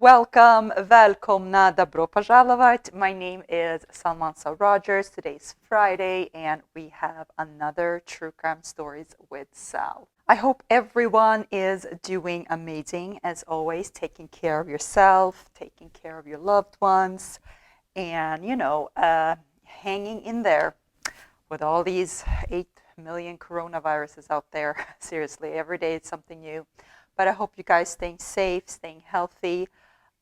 Welcome, välkomna, добро пожаловать. My name is Salmansa Rogers. Today's Friday and we have another True Crime Stories with Sal. I hope everyone is doing amazing as always, taking care of yourself, taking care of your loved ones, and hanging in there with all these 8 million coronaviruses out there. Seriously, every day it's something new. But I hope you guys staying safe, staying healthy.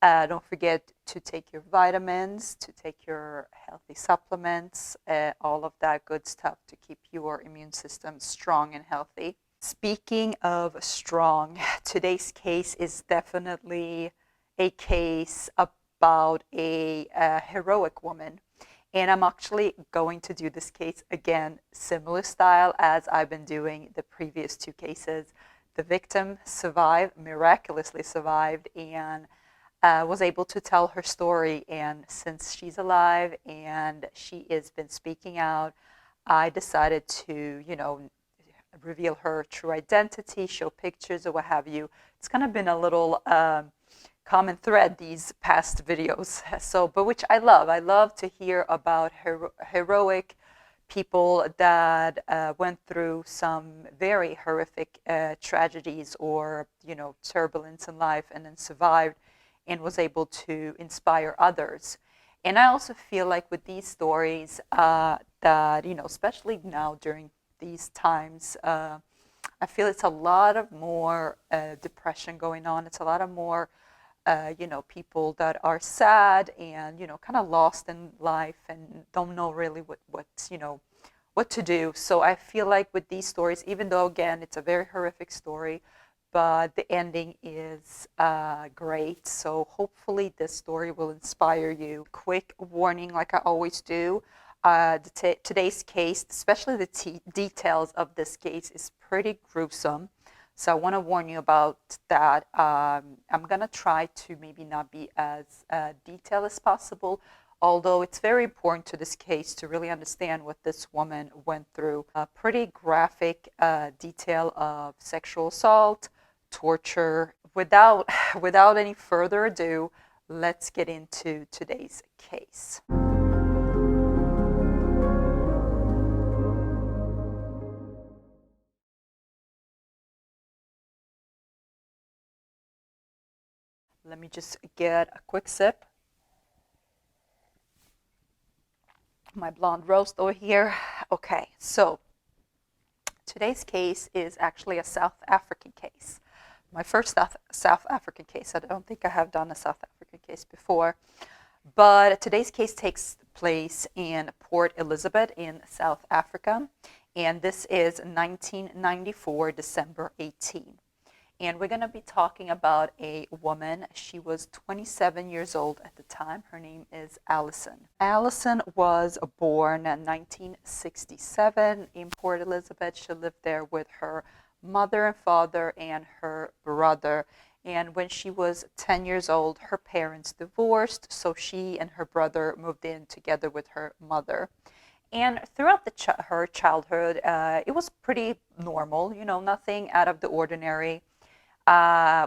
Don't forget to take your vitamins, to take your healthy supplements, all of that good stuff to keep your immune system strong and healthy. Speaking of strong, today's case is definitely a case about a heroic woman. And I'm actually going to do this case again, similar style as I've been doing the previous two cases. The victim survived, miraculously survived, and was able to tell her story. And since she's alive and she has been speaking out, I decided to, reveal her true identity, show pictures or what have you. It's kind of been a little common thread these past videos. But which I love. I love to hear about heroic people that went through some very horrific tragedies or, turbulence in life and then survived and was able to inspire others. And I also feel like with these stories that, especially now during these times, I feel it's a lot of more depression going on. It's a lot of more, people that are sad and, kind of lost in life and don't know really what to do. So I feel like with these stories, even though, again, it's a very horrific story, but the ending is great. So hopefully this story will inspire you. Quick warning, like I always do. Today's case, especially the details of this case, is pretty gruesome. So I want to warn you about that. I'm going to try to maybe not be as detailed as possible, although it's very important to this case to really understand what this woman went through. A pretty graphic detail of sexual assault, torture. Without any further ado, let's get into today's case. Let me just get a quick sip. My blonde roast over here. Okay, so today's case is actually a South African case. My first South African case. I don't think I have done a South African case before. But today's case takes place in Port Elizabeth in South Africa. And this is 1994, December 18. And we're going to be talking about a woman. She was 27 years old at the time. Her name is Alison. Alison was born in 1967 in Port Elizabeth. She lived there with her mother and father and her brother. And when she was 10 years old, her parents divorced, so she and her brother moved in together with her mother. And throughout her childhood, it was pretty normal, nothing out of the ordinary.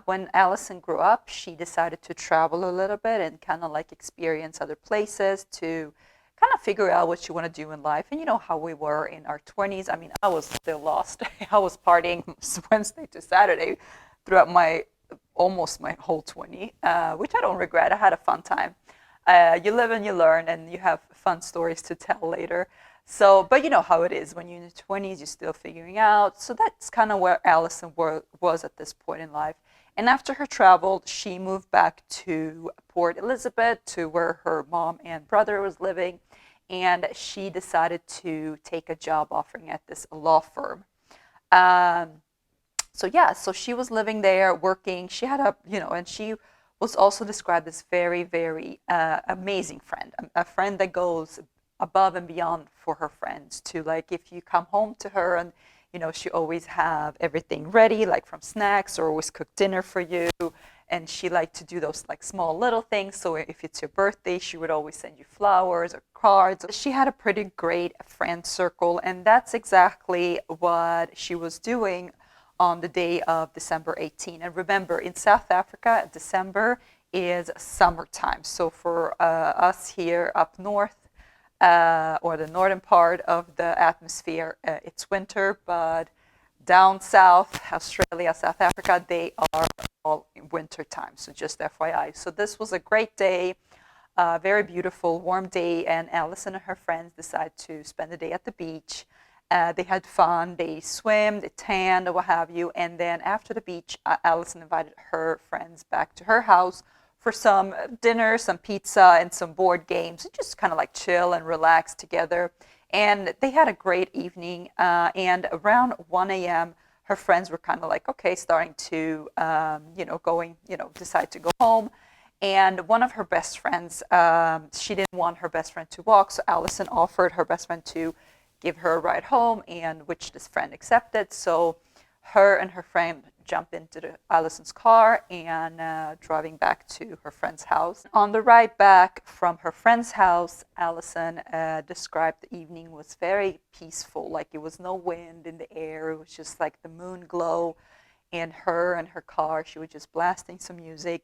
When Alison grew up, she decided to travel a little bit and kind of like experience other places to kind of figure out what she wanted to do in life. And you know how we were in our 20s. I mean, I was still lost. I was partying Wednesday to Saturday throughout almost my whole 20, which I don't regret. I had a fun time. You live and you learn, and you have fun stories to tell later. So, but you know how it is when you're in your 20s, you're still figuring out. So that's kind of where Alison was at this point in life. And after her travel, she moved back to Port Elizabeth, to where her mom and brother was living. And she decided to take a job offering at this law firm. So she was living there, working. She had and she was also described as very, very amazing friend, a friend that goes above and beyond for her friends. To like, if you come home to her and she always have everything ready, like from snacks, or always cook dinner for you. And she liked to do those like small little things. So if it's your birthday, she would always send you flowers or cards. She had a pretty great friend circle, and that's exactly what she was doing on the day of December 18. And remember, in South Africa, December is summertime. So for us here up north, or the northern part of the atmosphere, it's winter, but down south, Australia, South Africa, they are all in winter time. So just FYI. So this was a great day, very beautiful, warm day, and Alison and her friends decided to spend the day at the beach. They had fun, they swam, they tanned, or what have you, and then after the beach, Alison invited her friends back to her house for some dinner, some pizza, and some board games, just kind of like chill and relax together. And they had a great evening, and around 1 a.m., her friends were kind of like, okay, starting to, decide to go home. And one of her best friends, she didn't want her best friend to walk, so Alison offered her best friend to give her a ride home, and which this friend accepted. So her and her friend jumped into Alison's car and driving back to her friend's house. On the ride back from her friend's house, Alison described the evening was very peaceful, like it was no wind in the air. It was just like the moon glow, and her and her car, she was just blasting some music,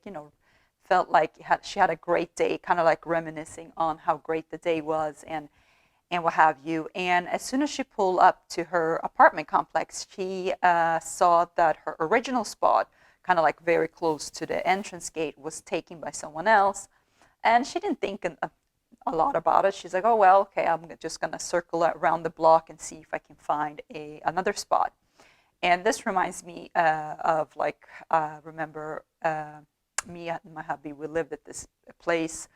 felt like she had a great day, kind of like reminiscing on how great the day was and what have you. And as soon as she pulled up to her apartment complex, she saw that her original spot, kind of like very close to the entrance gate, was taken by someone else. And she didn't think a lot about it. She's like, oh, well, okay, I'm just going to circle around the block and see if I can find another spot. And this reminds me of remember me and my hubby, we lived at this place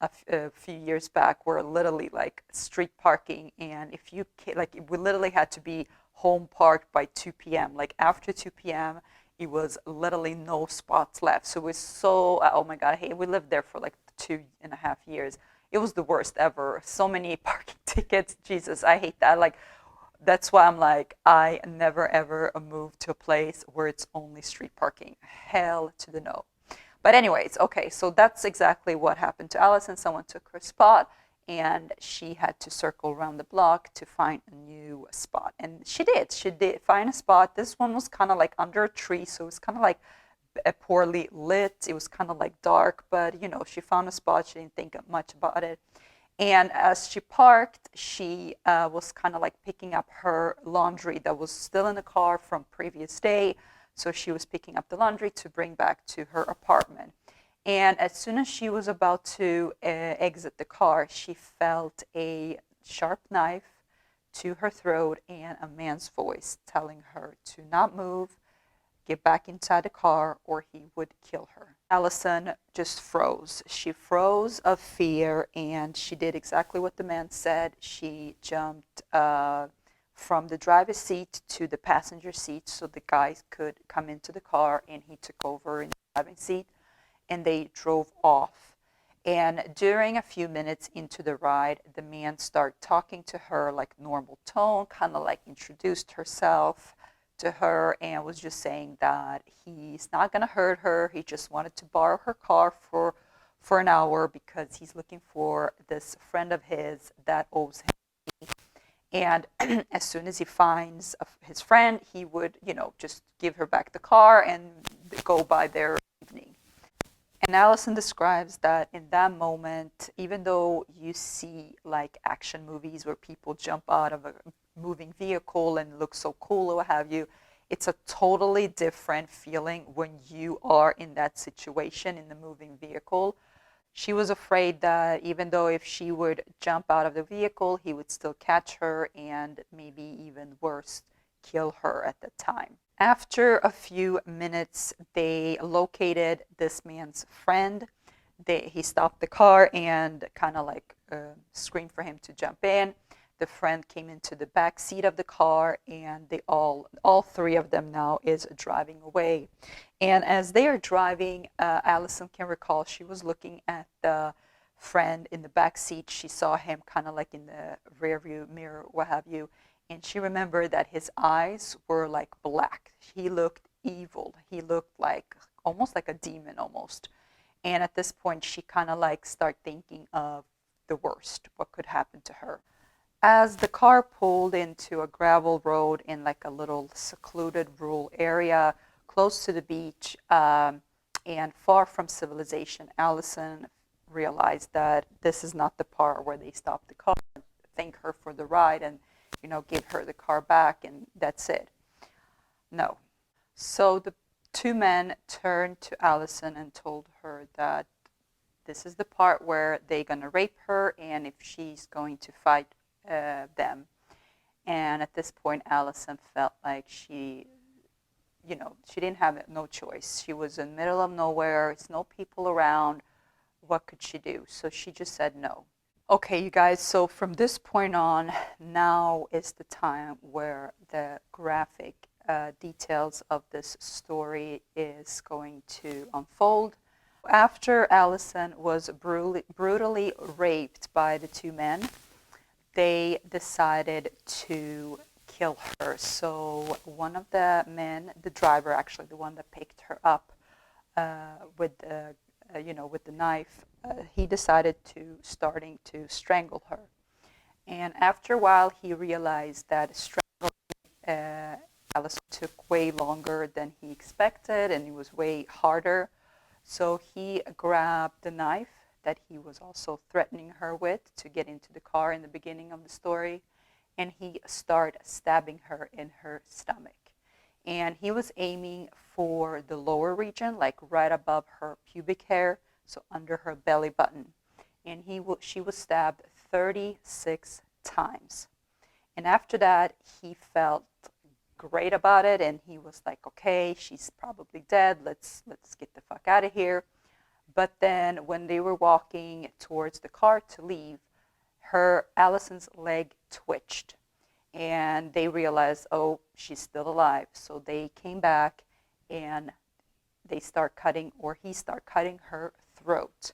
a few years back were literally like street parking, and if you we literally had to be home parked by 2 p.m. Like after 2 p.m. it was literally no spots left. So it was so oh my god, hey, we lived there for like 2.5 years. It was the worst ever. So many parking tickets. Jesus, I hate that. Like that's why I'm like, I never ever move to a place where it's only street parking. Hell to the no. But anyways, okay, so that's exactly what happened to Alison. Someone took her spot, and she had to circle around the block to find a new spot. And she did. She did find a spot. This one was kind of like under a tree, so it was kind of like poorly lit. It was kind of like dark, but, she found a spot. She didn't think much about it. And as she parked, she was kind of like picking up her laundry that was still in the car from previous day. So she was picking up the laundry to bring back to her apartment. And as soon as she was about to exit the car, she felt a sharp knife to her throat and a man's voice telling her to not move, get back inside the car, or he would kill her. Alison just froze. She froze of fear, and she did exactly what the man said. She jumped from the driver's seat to the passenger seat so the guy could come into the car, and he took over in the driving seat, and they drove off. And during a few minutes into the ride, the man started talking to her like normal tone, kind of like introduced herself to her and was just saying that he's not going to hurt her. He just wanted to borrow her car for an hour because he's looking for this friend of his that owes him. And as soon as he finds his friend, he would, just give her back the car and go by their evening. And Alison describes that in that moment, even though you see like action movies where people jump out of a moving vehicle and look so cool or what have you, it's a totally different feeling when you are in that situation in the moving vehicle. She was afraid that even though if she would jump out of the vehicle, he would still catch her and maybe even worse, kill her at the time. After a few minutes, they located this man's friend. He stopped the car and kind of like screamed for him to jump in. The friend came into the back seat of the car, and they all three of them now is driving away. And as they are driving, Alison can recall she was looking at the friend in the back seat. She saw him kind of like in the rear view mirror, what have you. And she remembered that his eyes were like black. He looked evil. He looked like almost like a demon almost. And at this point, she kind of like started thinking of the worst, what could happen to her. As the car pulled into a gravel road in like a little secluded rural area close to the beach, And far from civilization, Alison realized that this is not the part where they stop the car, thank her for the ride, and give her the car back, and that's it. No. So the two men turned to Alison and told her that this is the part where they're going to rape her, and if she's going to fight them. And at this point, Alison felt like she didn't have no choice. She was in the middle of nowhere. It's no people around. What could she do? So she just said no. Okay, you guys, so from this point on, now is the time where the graphic details of this story is going to unfold. After Alison was brutally raped by the two men, they decided to kill her. So one of the men, the driver actually, the one that picked her up with the knife, he decided to starting to strangle her. And after a while, he realized that strangling Alison took way longer than he expected, and it was way harder. So he grabbed the knife that he was also threatening her with to get into the car in the beginning of the story, and he started stabbing her in her stomach. And he was aiming for the lower region, like right above her pubic hair, so under her belly button. And she was stabbed 36 times. And after that, he felt great about it, and he was like, okay, she's probably dead. Let's get the fuck out of here. But then when they were walking towards the car to leave, Alison's leg twitched. And they realized, oh, she's still alive. So they came back and he started cutting her throat.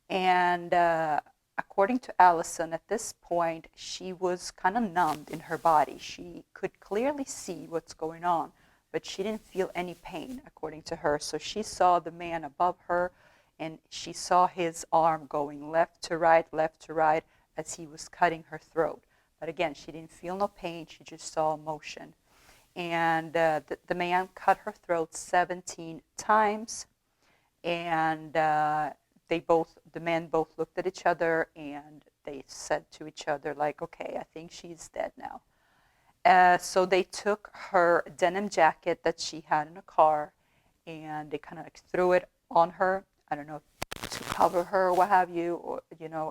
And according to Alison, at this point, she was kind of numbed in her body. She could clearly see what's going on, but she didn't feel any pain, according to her. So she saw the man above her, and she saw his arm going left to right, as he was cutting her throat. But again, she didn't feel no pain. She just saw motion. And the man cut her throat 17 times. And the men both looked at each other, and they said to each other, like, okay, I think she's dead now. So they took her denim jacket that she had in the car, and they kind of like threw it on her. I don't know, to cover her or what have you, or,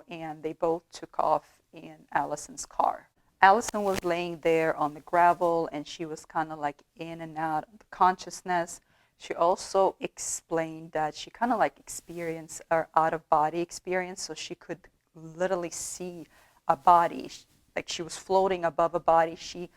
and they both took off in Alison's car. Alison was laying there on the gravel, and she was kind of like in and out of consciousness. She also explained that she kind of like experienced an out-of-body experience, so she could literally see a body, like she was floating above a body. She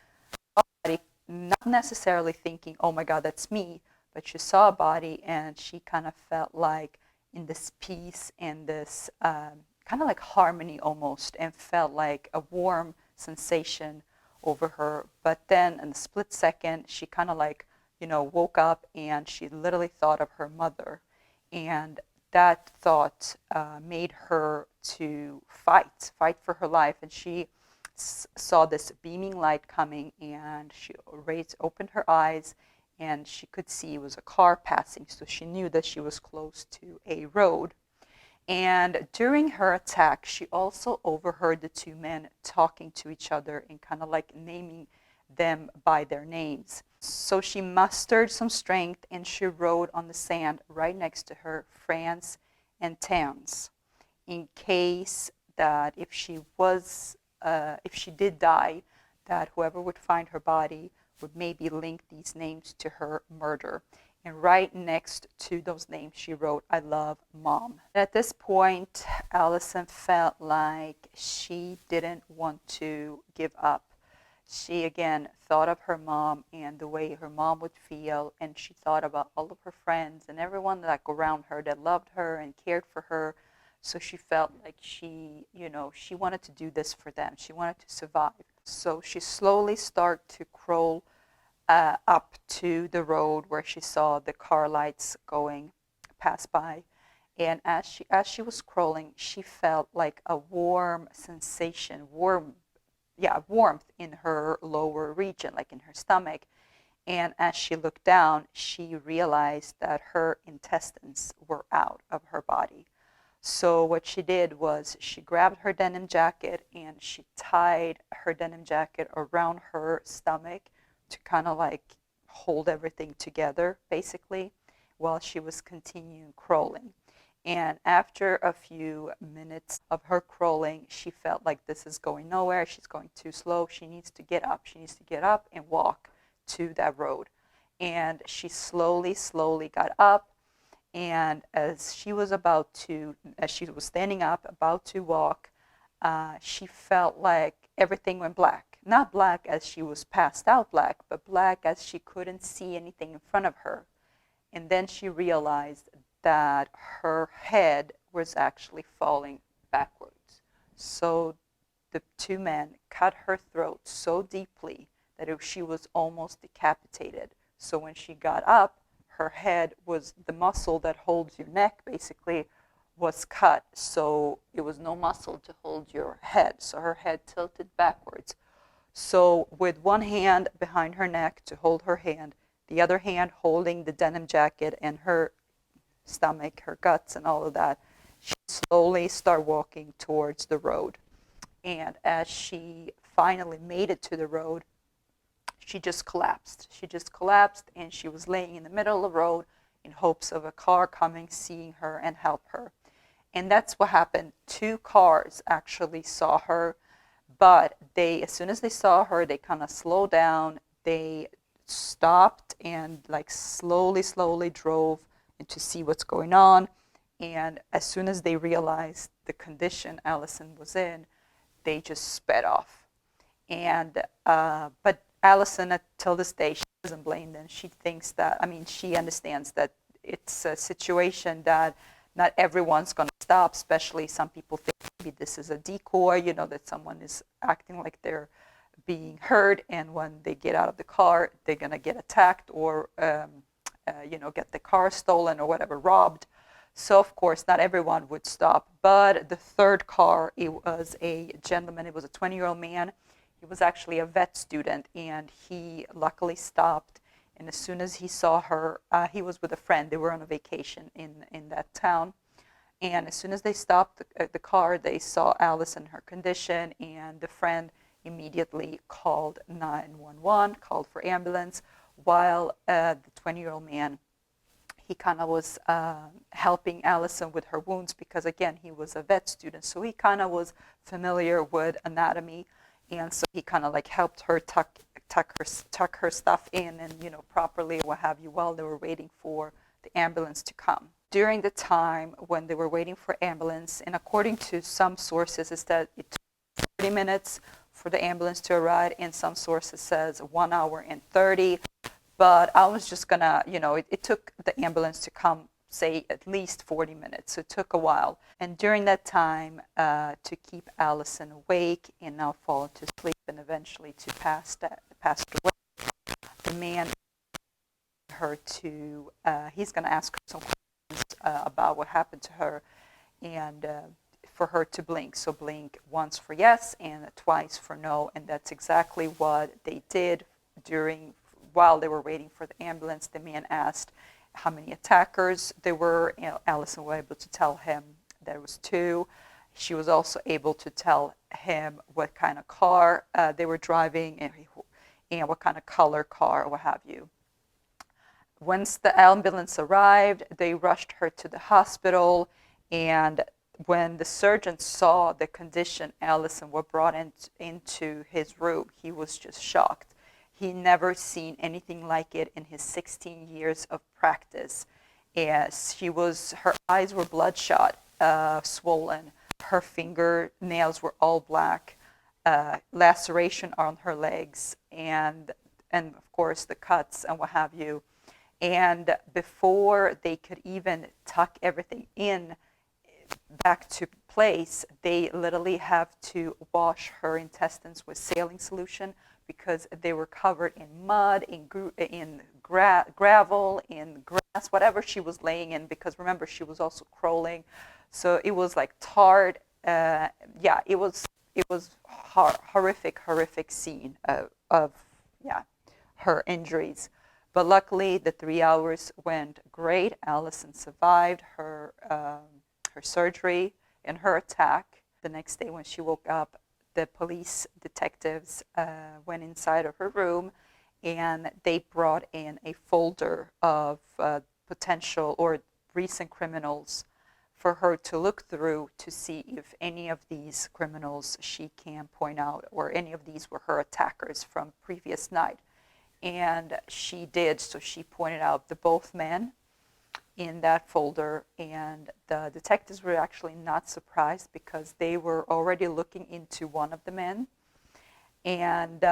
saw a body, not necessarily thinking, oh my God, that's me, but she saw a body, and she kind of felt like in this peace and this kind of like harmony almost, and felt like a warm sensation over her. But then in a split second, she kind of like, woke up, and she literally thought of her mother. And that thought made her to fight for her life. And she saw this beaming light coming, and she opened her eyes, and she could see it was a car passing. So she knew that she was close to a road. And during her attack, she also overheard the two men talking to each other and kind of like naming them by their names. So she mustered some strength, and she wrote on the sand right next to her, France and Towns, in case that if she did die, that whoever would find her body would maybe link these names to her murder. And right next to those names, she wrote, I love Mom. At this point, Alison felt like she didn't want to give up. She again thought of her mom and the way her mom would feel, and she thought about all of her friends and everyone like around her that loved her and cared for her. So she felt like she wanted to do this for them. She wanted to survive. So she slowly started to crawl up to the road where she saw the car lights pass by. And as she was crawling, she felt like a warm sensation, warmth in her lower region, like in her stomach. And as she looked down, she realized that her intestines were out of her body. So what she did was she grabbed her denim jacket and she tied her denim jacket around her stomach to kind of like hold everything together, basically, while she was continuing crawling. And after a few minutes of her crawling, she felt like this is going nowhere. She's going too slow. She needs to get up. She needs to get up and walk to that road. And she slowly got up. And as she was standing up, about to walk, she felt like everything went black. Not black as she was passed out black, but black as she couldn't see anything in front of her. And then she realized that her head was actually falling backwards. So the two men cut her throat so deeply that she was almost decapitated. So when she got up, her head was, the muscle that holds your neck basically was cut. So it was no muscle to hold your head. So her head tilted backwards. So with one hand behind her neck to hold her hand, the other hand holding the denim jacket and her stomach, her guts and all of that, she slowly started walking towards the road. And as she finally made it to the road, she just collapsed. She just collapsed, and she was laying in the middle of the road in hopes of a car coming, seeing her, and help her. And that's what happened. 2 cars actually saw her, but as soon as they saw her, they kind of slowed down. They stopped and like slowly drove to see what's going on. And as soon as they realized the condition Alison was in, they just sped off. And but Alison, till this day, she doesn't blame them. She thinks that, she understands that it's a situation that not everyone's going to stop, especially some people think maybe this is a decoy, that someone is acting like they're being heard, and when they get out of the car, they're going to get attacked or, get the car stolen or whatever, robbed. So, of course, not everyone would stop. But the 3rd car, it was a gentleman. It was a 20-year-old man. He was actually a vet student, and he luckily stopped. And as soon as he saw her, he was with a friend. They were on a vacation in that town. And as soon as they stopped the car, they saw Alison, her condition, and the friend immediately called 911, called for ambulance, while the 20-year-old man, he kind of was helping Alison with her wounds because, again, he was a vet student. So he kind of was familiar with anatomy. And so he kind of like helped her tuck her stuff in and, properly, what have you, while they were waiting for the ambulance to come. During the time when they were waiting for ambulance, and according to some sources, is that it took 30 minutes for the ambulance to arrive, and some sources says 1 hour and 30. But I was just gonna, it took the ambulance to come, say, at least 40 minutes. So it took a while. And during that time, to keep Alison awake and not fall into sleep and eventually to pass away, the man her to, he's going to ask her some questions about what happened to her, and for her to blink. So blink once for yes and twice for no. And that's exactly what they did while they were waiting for the ambulance. The man asked how many attackers there were. Alison was able to tell him there was 2. She was also able to tell him what kind of car they were driving and what kind of color car, what have you. Once the ambulance arrived, they rushed her to the hospital, and when the surgeon saw the condition Alison was brought into his room, he was just shocked. He never seen anything like it in his 16 years of practice. As her eyes were bloodshot, swollen. Her fingernails were all black, laceration on her legs, and of course the cuts and what have you. And before they could even tuck everything in back to place, they literally have to wash her intestines with saline solution because they were covered in mud, in gravel, in grass, whatever she was laying in, because remember, she was also crawling. So it was like tarred. It was horrific scene of her injuries. But luckily, the 3 hours went great. Alison survived her surgery and her attack. The next day when she woke up, the police detectives went inside of her room, and they brought in a folder of potential or recent criminals for her to look through to see if any of these criminals she can point out or any of these were her attackers from previous night. And she did, so she pointed out the both men in that folder, and the detectives were actually not surprised because they were already looking into one of the men. And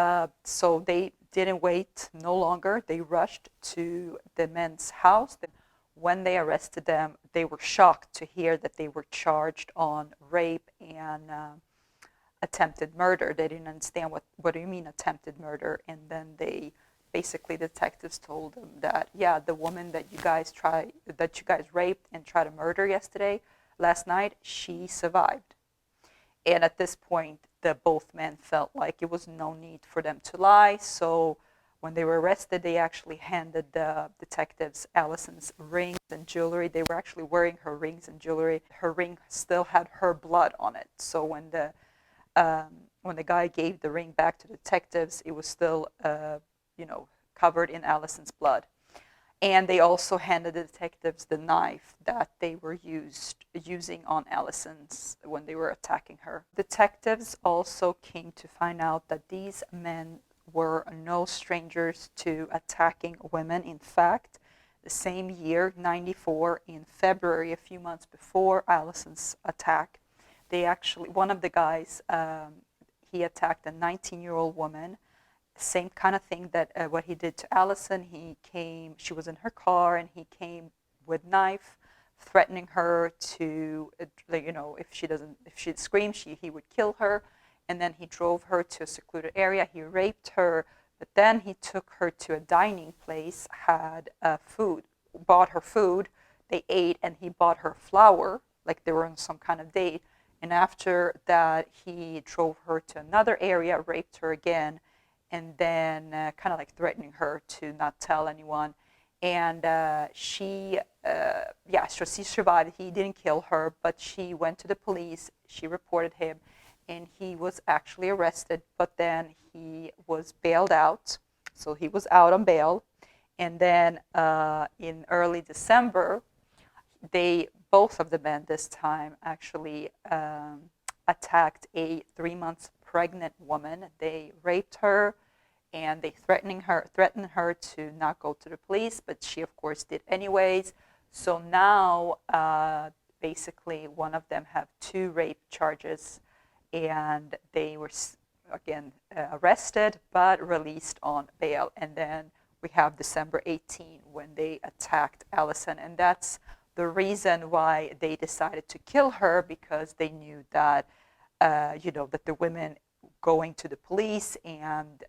so they didn't wait no longer. They rushed to the men's house. When they arrested them, they were shocked to hear that they were charged on rape and attempted murder. They didn't understand what do you mean attempted murder, and then they basically detectives told them that the woman that you guys raped and tried to murder last night, she survived. And at this point, both men felt like it was no need for them to lie. So when they were arrested, they actually handed the detectives Alison's rings and jewelry. They were actually wearing her rings and jewelry. Her ring still had her blood on it. So when the guy gave the ring back to the detectives, it was still covered in Alison's blood. And they also handed the detectives the knife that they were using on Alison's when they were attacking her. Detectives also came to find out that these men were no strangers to attacking women. In fact, the same year, 94, in February, a few months before Alison's attack, one of the guys, he attacked a 19-year-old woman. Same kind of thing that what he did to Alison. She was in her car, and he came with knife, threatening her to, if she screams, he would kill her. And then he drove her to a secluded area. He raped her, but then he took her to a dining place, had bought her food. They ate, and he bought her flour, like they were on some kind of date. And after that, he drove her to another area, raped her again, and then kind of like threatening her to not tell anyone. And so she survived. He didn't kill her, but she went to the police. She reported him, and he was actually arrested, but then he was bailed out. So he was out on bail. And then in early December, both of the men this time actually attacked a 3 months pregnant woman. They raped her, and they threatened her to not go to the police, but she of course did anyways. So now basically one of them have 2 rape charges, and they were again arrested but released on bail. And then we have December 18 when they attacked Alison, and that's the reason why they decided to kill her, because they knew that that the women going to the police, and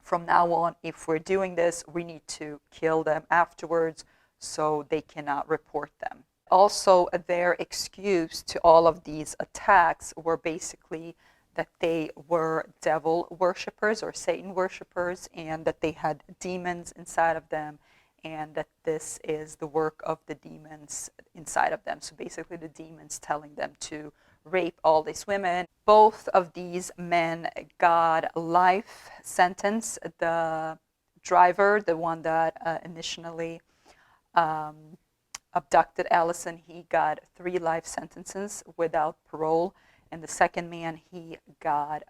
from now on, if we're doing this, we need to kill them afterwards so they cannot report them. Also, their excuse to all of these attacks were basically that they were devil worshippers or Satan worshippers, and that they had demons inside of them, and that this is the work of the demons inside of them. So basically the demons telling them to rape all these women. Both of these men got a life sentence. The driver, the one that initially abducted Alison, he got 3 life sentences without parole. And the second man, he got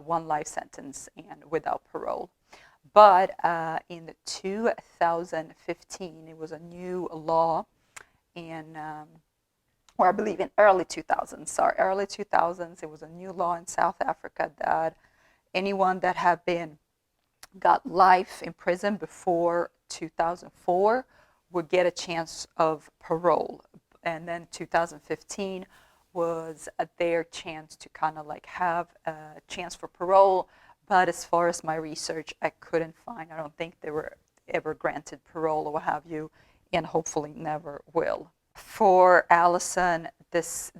1 life sentence and without parole. But in 2015, it was a new law or I believe in early 2000s, it was a new law in South Africa that anyone that had got life in prison before 2004 would get a chance of parole. And then 2015 was their chance to kind of like have a chance for parole. But as far as my research, I couldn't find, I don't think they were ever granted parole or what have you, and hopefully never will. For Alison, this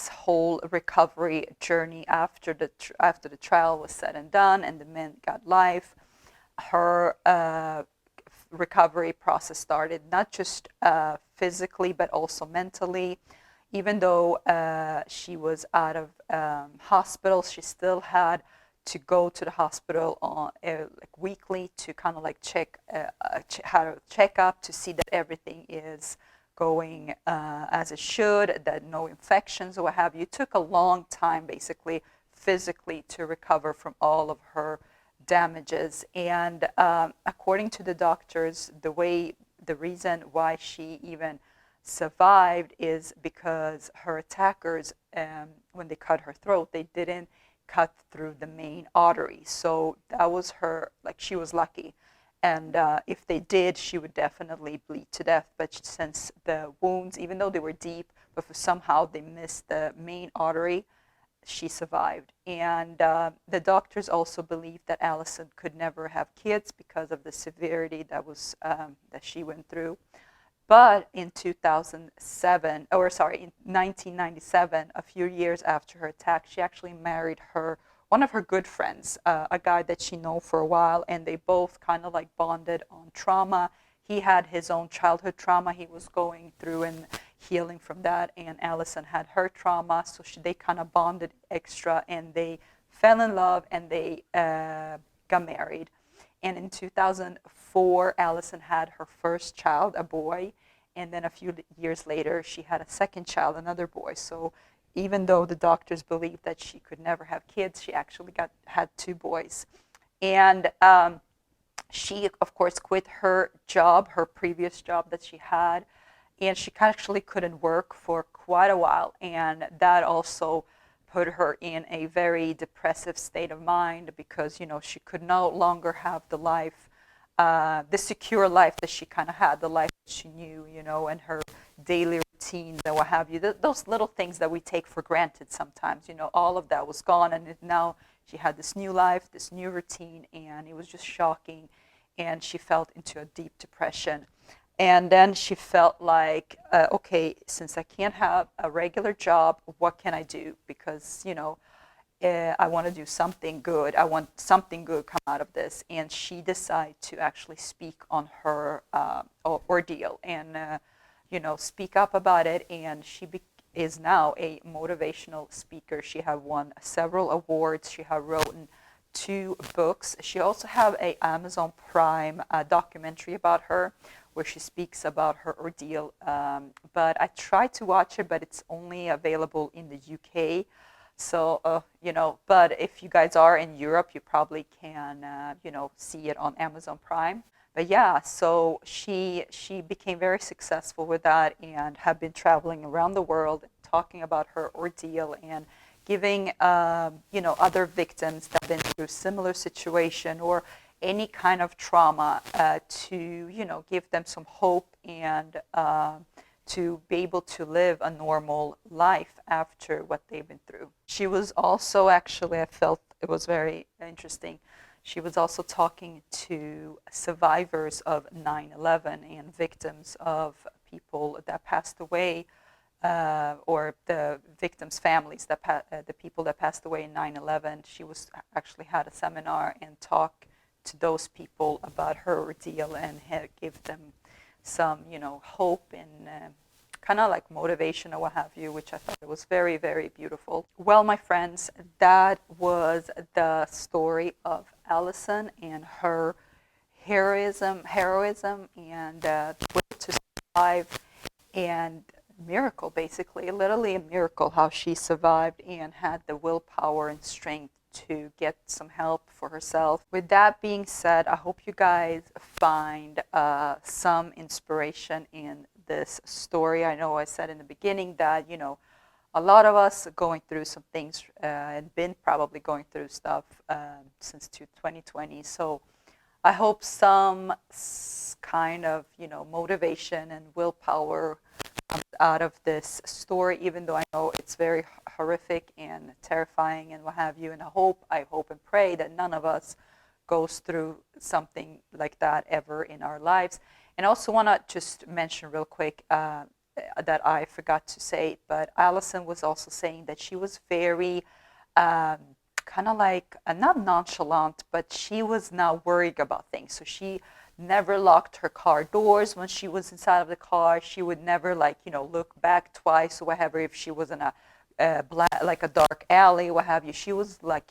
whole recovery journey after the trial was said and done and the men got life, her recovery process started, not just physically, but also mentally. Even though she was out of hospital, she still had to go to the hospital on like weekly to kind of like have a checkup to see that everything is going as it should, that no infections or what have you. It took a long time, basically, physically, to recover from all of her damages. And according to the doctors, the reason why she even survived is because her attackers, when they cut her throat, they didn't cut through the main artery. So that was her, like, she was lucky. And if they did, she would definitely bleed to death. But since the wounds, even though they were deep, but for somehow they missed the main artery, she survived. And the doctors also believed that Alison could never have kids because of the severity that she went through. But in 1997, a few years after her attack, she actually married one of her good friends, a guy that she knew for a while, and they both kind of like bonded on trauma. He had his own childhood trauma he was going through and healing from that, and Alison had her trauma, so they kind of bonded extra, and they fell in love, and they got married. And in 2004, Alison had her first child, a boy, and then a few years later, she had a second child, another boy. So even though the doctors believed that she could never have kids, she actually had two boys. And she, of course, quit her job, her previous job that she had, and she actually couldn't work for quite a while. And that also put her in a very depressive state of mind because, she could no longer have the life, the secure life that she kind of had, the life that she knew, and her daily routines and what have you. Those little things that we take for granted sometimes, all of that was gone. And now she had this new life, this new routine, and it was just shocking. And she fell into a deep depression. And then she felt like, okay, since I can't have a regular job, what can I do? Because, I want to do something good. I want something good come out of this. And she decided to actually speak on her ordeal and, speak up about it. And she is now a motivational speaker. She has won several awards. She has written 2 books. She also has an Amazon Prime documentary about her, where she speaks about her ordeal. But I tried to watch it, but it's only available in the UK. So, but if you guys are in Europe, you probably can, see it on Amazon Prime. But yeah, so she became very successful with that and have been traveling around the world talking about her ordeal and giving, other victims that have been through similar situation or any kind of trauma to, give them some hope and to be able to live a normal life after what they've been through. She was also actually, I felt it was very interesting, she was also talking to survivors of 9/11 and victims of people that passed away, or the victims' families, the people that passed away in 9/11. She was actually had a seminar and talked to those people about her ordeal and give them some, hope and kind of like motivation or what have you, which I thought it was very, very beautiful. Well, my friends, that was the story of Alison and her heroism and will to survive and miracle, basically, literally a miracle how she survived and had the willpower and strength to get some help for herself. With that being said, I hope you guys find some inspiration in this story. I know I said in the beginning that, a lot of us are going through some things and been probably going through stuff since 2020. So I hope some kind of, motivation and willpower comes out of this story, even though I know it's very horrific and terrifying and what have you. And I hope and pray that none of us goes through something like that ever in our lives. And I also want to just mention real quick that I forgot to say, but Alison was also saying that she was very kind of like not nonchalant, but she was not worried about things. So she never locked her car doors when she was inside of the car. She would never like, look back twice or whatever if she was in a black, like a dark alley, what have you. She was like,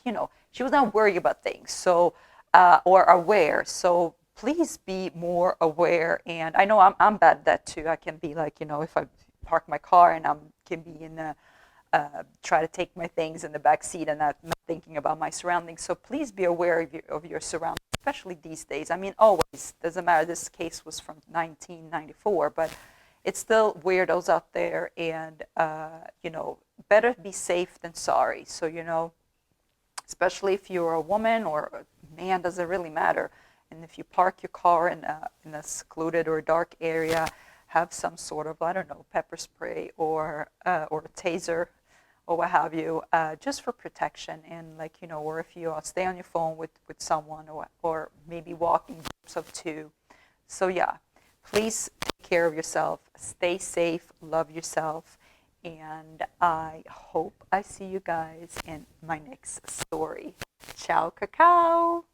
she was not worried about things. So, or aware. So please be more aware. And I know I'm bad at that too. I can be like, if I park my car and can be in the try to take my things in the back seat and not thinking about my surroundings. So please be aware of your surroundings, especially these days. I mean, always. Doesn't matter. This case was from 1994, but it's still weirdos out there. And, better be safe than sorry. So, especially if you're a woman or a man, doesn't really matter. And if you park your car in a secluded or dark area, have some sort of, I don't know, pepper spray or a taser or what have you, just for protection. And or if you stay on your phone with someone or maybe walk in groups of two. So yeah, please take care of yourself, stay safe, love yourself, and I hope I see you guys in my next story. Ciao Cacao!